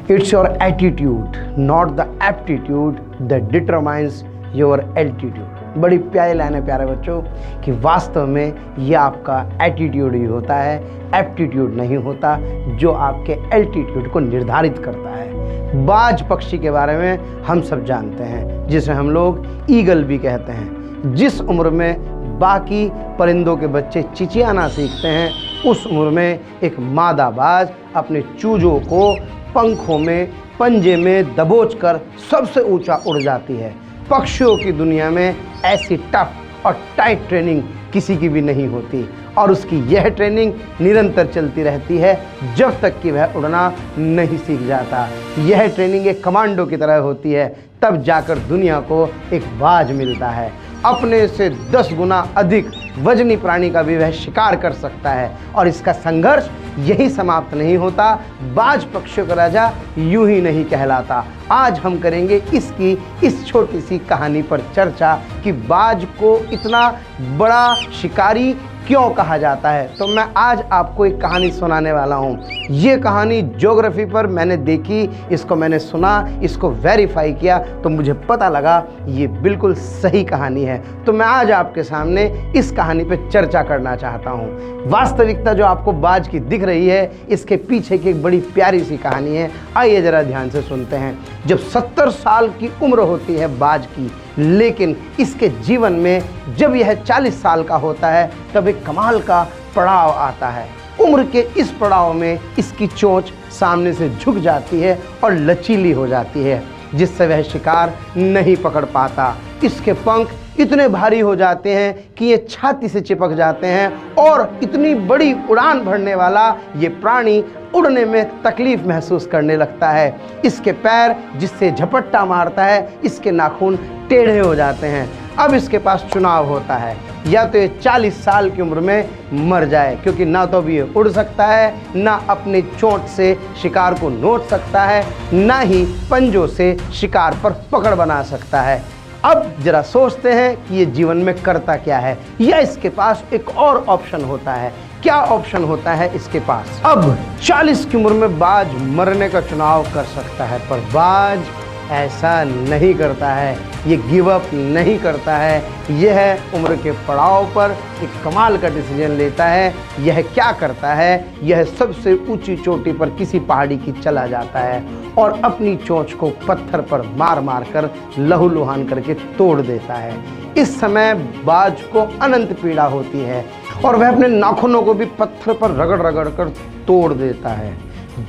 It's your attitude, not the aptitude that determines your altitude। बड़ी प्यारी line है प्यारे बच्चों कि वास्तव में ये आपका एटीट्यूड ही होता है, एप्टीट्यूड नहीं होता, जो आपके एल्टीट्यूड को निर्धारित करता है। बाज पक्षी के बारे में हम सब जानते हैं, जिसे हम लोग ईगल भी कहते हैं। जिस उम्र में बाकी परिंदों के बच्चे चिचियाना सीखते हैं, उस उम्र में एक मादा बाज अपने चूजों को पंखों में पंजे में दबोचकर सबसे ऊंचा उड़ जाती है। पक्षियों की दुनिया में ऐसी टफ और टाइट ट्रेनिंग किसी की भी नहीं होती, और उसकी यह ट्रेनिंग निरंतर चलती रहती है जब तक कि वह उड़ना नहीं सीख जाता। यह ट्रेनिंग एक कमांडो की तरह होती है, तब जाकर दुनिया को एक बाज मिलता है। अपने से 10 गुना अधिक वजनी प्राणी का भी वह शिकार कर सकता है, और इसका संघर्ष यही समाप्त नहीं होता। बाज पक्षियों का राजा यूं ही नहीं कहलाता। आज हम करेंगे इसकी इस छोटी सी कहानी पर चर्चा कि बाज को इतना बड़ा शिकारी क्यों कहा जाता है। तो मैं आज आपको एक कहानी सुनाने वाला हूँ। ये कहानी ज्योग्राफी पर मैंने देखी, इसको मैंने सुना, इसको वेरीफाई किया, तो मुझे पता लगा ये बिल्कुल सही कहानी है। तो मैं आज आपके सामने इस कहानी पे चर्चा करना चाहता हूँ। वास्तविकता जो आपको बाज की दिख रही है, इसके पीछे की एक बड़ी प्यारी सी कहानी है। आइए ज़रा ध्यान से सुनते हैं। जब 70 साल की उम्र होती है बाज की, लेकिन इसके जीवन में जब यह 40 साल का होता है, तब एक कमाल का पड़ाव आता है। उम्र के इस पड़ाव में इसकी चोंच सामने से झुक जाती है और लचीली हो जाती है, जिससे वह शिकार नहीं पकड़ पाता। इसके पंख इतने भारी हो जाते हैं कि ये छाती से चिपक जाते हैं, और इतनी बड़ी उड़ान भरने वाला ये प्राणी उड़ने में तकलीफ महसूस करने लगता है। इसके पैर जिससे झपट्टा मारता है, इसके नाखून टेढ़े हो जाते हैं। अब इसके पास चुनाव होता है, या तो ये 40 साल की उम्र में मर जाए, क्योंकि ना तो भी ये उड़ सकता है, ना अपनी चोंच से शिकार को नोच सकता है, ना ही पंजों से शिकार पर पकड़ बना सकता है। अब जरा सोचते हैं कि ये जीवन में करता क्या है, या इसके पास एक और ऑप्शन होता है। क्या ऑप्शन होता है इसके पास? अब 40 की उम्र में बाज मरने का चुनाव कर सकता है, पर बाज ऐसा नहीं करता है। ये गिव अप नहीं करता है। यह उम्र के पड़ाव पर एक कमाल का डिसीजन लेता है। यह क्या करता है? यह सबसे ऊंची चोटी पर किसी पहाड़ी की चला जाता है और अपनी चोंच को पत्थर पर मार मार कर लहूलुहान करके तोड़ देता है। इस समय बाज को अनंत पीड़ा होती है, और वह अपने नाखूनों को भी पत्थर पर रगड़ रगड़ कर तोड़ देता है।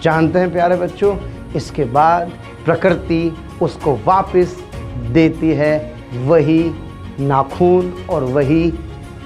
जानते हैं प्यारे बच्चों, इसके बाद प्रकृति उसको वापस देती है वही नाखून और वही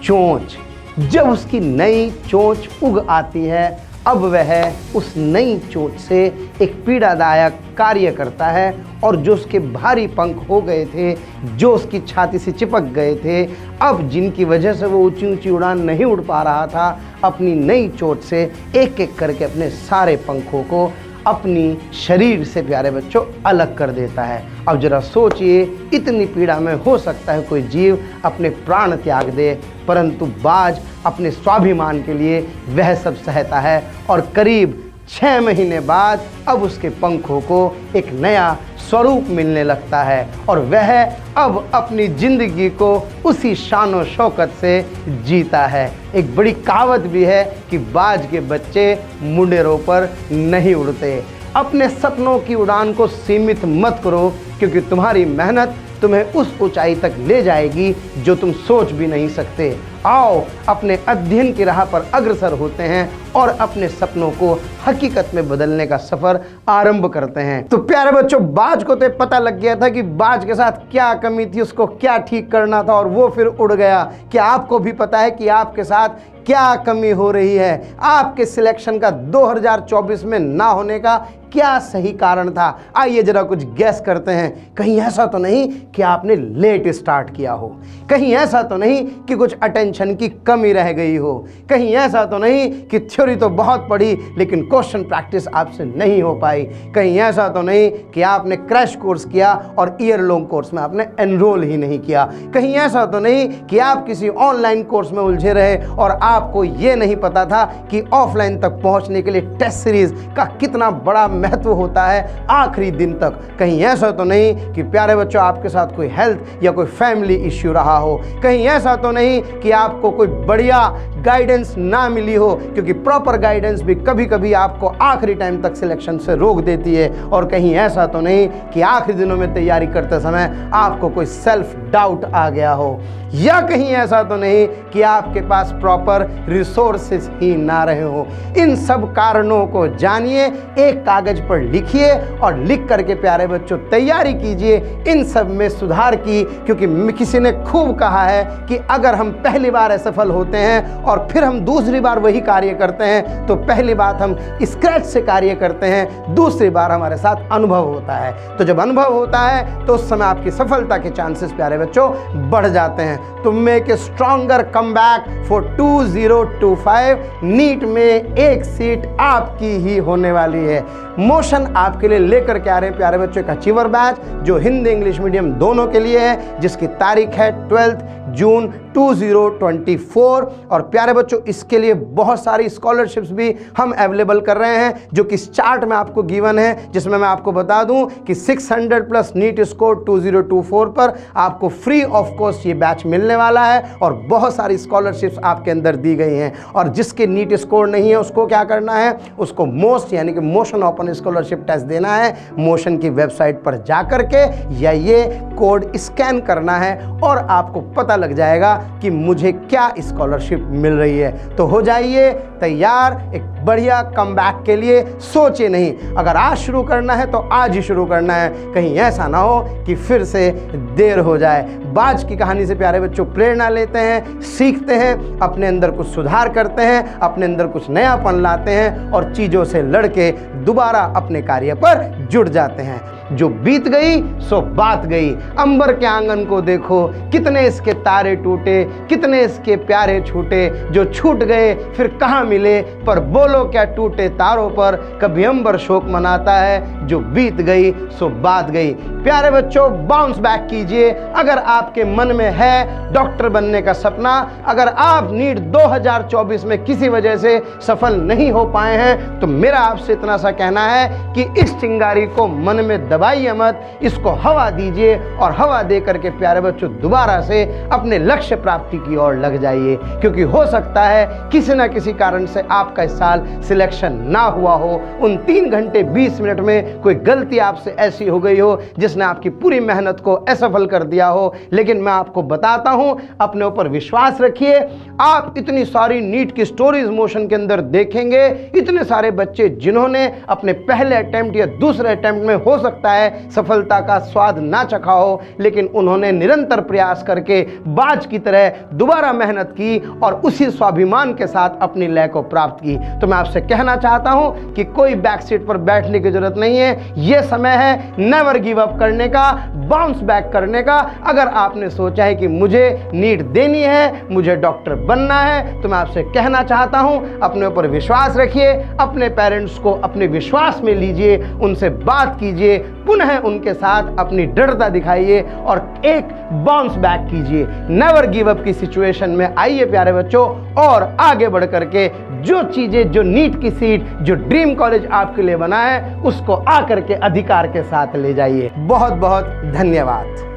चोंच। जब उसकी नई चोंच उग आती है, अब वह उस नई चोंच से एक पीड़ादायक कार्य करता है, और जो उसके भारी पंख हो गए थे, जो उसकी छाती से चिपक गए थे, अब जिनकी वजह से वो ऊंची ऊंची उड़ान नहीं उड़ पा रहा था, अपनी नई चोंच से एक एक करके अपने सारे पंखों को अपनी शरीर से प्यारे बच्चों अलग कर देता है। अब जरा सोचिए, इतनी पीड़ा में हो सकता है कोई जीव अपने प्राण त्याग दे, परंतु बाज अपने स्वाभिमान के लिए वह सब सहता है, और करीब 6 महीने बाद अब उसके पंखों को एक नया स्वरूप मिलने लगता है, और वह अब अपनी जिंदगी को उसी शान और शौकत से जीता है। एक बड़ी कहावत भी है कि बाज के बच्चे मुंडेरों पर नहीं उड़ते। अपने सपनों की उड़ान को सीमित मत करो, क्योंकि तुम्हारी मेहनत तुम्हें उस ऊंचाई तक ले जाएगी जो तुम सोच भी नहीं सकते। आओ अपने अध्ययन की राह पर अग्रसर होते हैं और अपने सपनों को हकीकत में बदलने का सफर आरंभ करते हैं। तो प्यारे बच्चों, बाज को तो पता लग गया था कि बाज के साथ क्या कमी थी, उसको क्या ठीक करना था, और वो फिर उड़ गया। क्या आपको भी पता है कि आपके साथ क्या कमी हो रही है? आपके सिलेक्शन का 2024 में ना होने का क्या सही कारण था? आइए जरा कुछ गैस करते हैं। कहीं ऐसा तो नहीं कि आपने लेट स्टार्ट किया हो, कहीं ऐसा तो नहीं कि कुछ अटेंशन की कमी रह गई हो, कहीं ऐसा तो नहीं कि थ्योरी तो बहुत पढ़ी लेकिन क्वेश्चन प्रैक्टिस आपसे नहीं हो पाई, कहीं ऐसा तो नहीं कि आपने क्रैश कोर्स किया और ईयर लॉन्ग कोर्स में आपने एनरोल ही नहीं किया, कहीं ऐसा तो नहीं कि आप किसी ऑनलाइन कोर्स में उलझे रहे और आपको ये नहीं पता था कि ऑफलाइन तक पहुंचने के लिए टेस्ट सीरीज का कितना बड़ा महत्व होता है आखिरी दिन तक। कहीं ऐसा तो नहीं कि प्यारे बच्चों आपके साथ कोई हेल्थ या कोई फैमिली इश्यू रहा हो, कहीं ऐसा तो नहीं कि आपको कोई बढ़िया गाइडेंस ना मिली हो, क्योंकि प्रॉपर गाइडेंस भी कभी कभी आपको आखिरी टाइम तक सिलेक्शन से रोक देती है। और कहीं ऐसा तो नहीं कि आखिरी दिनों में तैयारी करते समय आपको कोई सेल्फ डाउट आ गया हो, या कहीं ऐसा तो नहीं कि आपके पास प्रॉपर रिसोर्सेज ही ना रहे हो। इन सब कारणों को जानिए, एक कागज पर लिखिए और लिख करके प्यारे बच्चों तैयारी कीजिए इन सब में सुधार की। क्योंकि किसी ने खूब कहा है कि अगर हम पहली बार असफल होते हैं और फिर हम दूसरी बार वही कार्य करते हैं, तो पहली बात हम स्क्रैच से कार्य करते हैं, दूसरी बार हमारे साथ अनुभव होता है। तो जब अनुभव होता है तो उस समय आपकी सफलता के चांसेस प्यारे बच्चों बढ़ जाते हैं। तो make a stronger comeback for 2025। NEET में एक सीट आपकी ही होने वाली है। मोशन आपके लिए लेकर के आ रहे हैं प्यारे बच्चों एक अचीवर बैच, जो हिंदी इंग्लिश मीडियम दोनों के लिए है, जिसकी तारीख है 12 जून 2024। और प्यारे बच्चों इसके लिए बहुत सारी स्कॉलरशिप्स भी हम अवेलेबल कर रहे हैं, जो कि इस चार्ट में आपको गिवन है, जिसमें मैं आपको बता दूं कि 600 प्लस नीट स्कोर 2024 पर आपको फ्री ऑफ कॉस्ट ये बैच मिलने वाला है। और बहुत सारी स्कॉलरशिप्स आपके अंदर दी गई हैं। और जिसके नीट स्कोर नहीं है उसको क्या करना है, उसको मोस्ट यानी कि मोशन ओपन स्कॉलरशिप टेस्ट देना है। मोशन की वेबसाइट पर जा करके या ये कोड स्कैन करना है और आपको पता लग जाएगा कि मुझे क्या स्कॉलरशिप मिल रही है। तो हो जाइए तैयार एक बढ़िया कमबैक के लिए। सोचे नहीं, अगर आज शुरू करना है तो आज ही शुरू करना है, कहीं ऐसा ना हो कि फिर से देर हो जाए। बाज की कहानी से प्यारे बच्चों प्रेरणा लेते हैं, सीखते हैं, अपने अंदर कुछ सुधार करते हैं, अपने अंदर कुछ नयापन लाते हैं और चीज़ों से लड़के दोबारा अपने कार्य पर जुट जाते हैं। जो बीत गई सो बात गई। अंबर के आंगन को देखो, कितने इसके तारे टूटे, कितने इसके प्यारे छूटे, जो छूट गए फिर कहाँ मिले, पर बोलो क्या टूटे तारों पर, कभी अंबर शोक मनाता है, जो बीत गई सो बात गई। प्यारे बच्चों बाउंस बैक कीजिए। अगर आपके मन में है डॉक्टर बनने का सपना, अगर आप नीट 2024 में किसी वजह से सफल नहीं हो पाए हैं, तो मेरा आपसे इतना सा कहना है कि इस चिंगारी को मन में दबाइए मत, इसको हवा दीजिए और हवा दे करके प्यारे बच्चों दोबारा से अपने लक्ष्य प्राप्ति की ओर लग जाइए। क्योंकि हो सकता है किसी ना किसी कारण से आपका इस साल सिलेक्शन ना हुआ हो, उन 3 घंटे 20 मिनट में कोई गलती आपसे ऐसी हो गई हो जिसने आपकी पूरी मेहनत को असफल कर दिया हो। लेकिन मैं आपको बताता हूं, अपने ऊपर विश्वास रखिए। आप इतनी सारी नीट की स्टोरीज मोशन के अंदर देखेंगे, इतने सारे बच्चे जिन्होंने अपने पहले अटेम्प्ट या दूसरे अटेम्प्ट में हो सकता है सफलता का स्वाद ना चखा हो, लेकिन उन्होंने निरंतर प्रयास करके बाज की तरह दोबारा मेहनत की और उसी स्वाभिमान के साथ अपनी लय को प्राप्त की। तो मैं आपसे कहना चाहता हूं कि कोई बैक सीट पर बैठने की जरूरत नहीं है। यह समय है नेवर गिव अप करने का, बाउंस बैक करने का। अगर आपने सोचा है कि मुझे नीट देनी है, मुझे डॉक्टर बनना है, तो मैं आपसे कहना चाहता हूं अपने ऊपर विश्वास रखिए, अपने पेरेंट्स को अपने विश्वास में लीजिए, उनसे बात कीजिए, पुनः उनके साथ अपनी दृढ़ता दिखाइए और एक बाउंस बैक कीजिए। नेवर गिव अप की सिचुएशन में आइए प्यारे बच्चों, और आगे बढ़ करके जो चीजें, जो नीट की सीट, जो ड्रीम कॉलेज आपके लिए बना है, उसको आकर के अधिकार के साथ ले जाइए। बहुत बहुत धन्यवाद।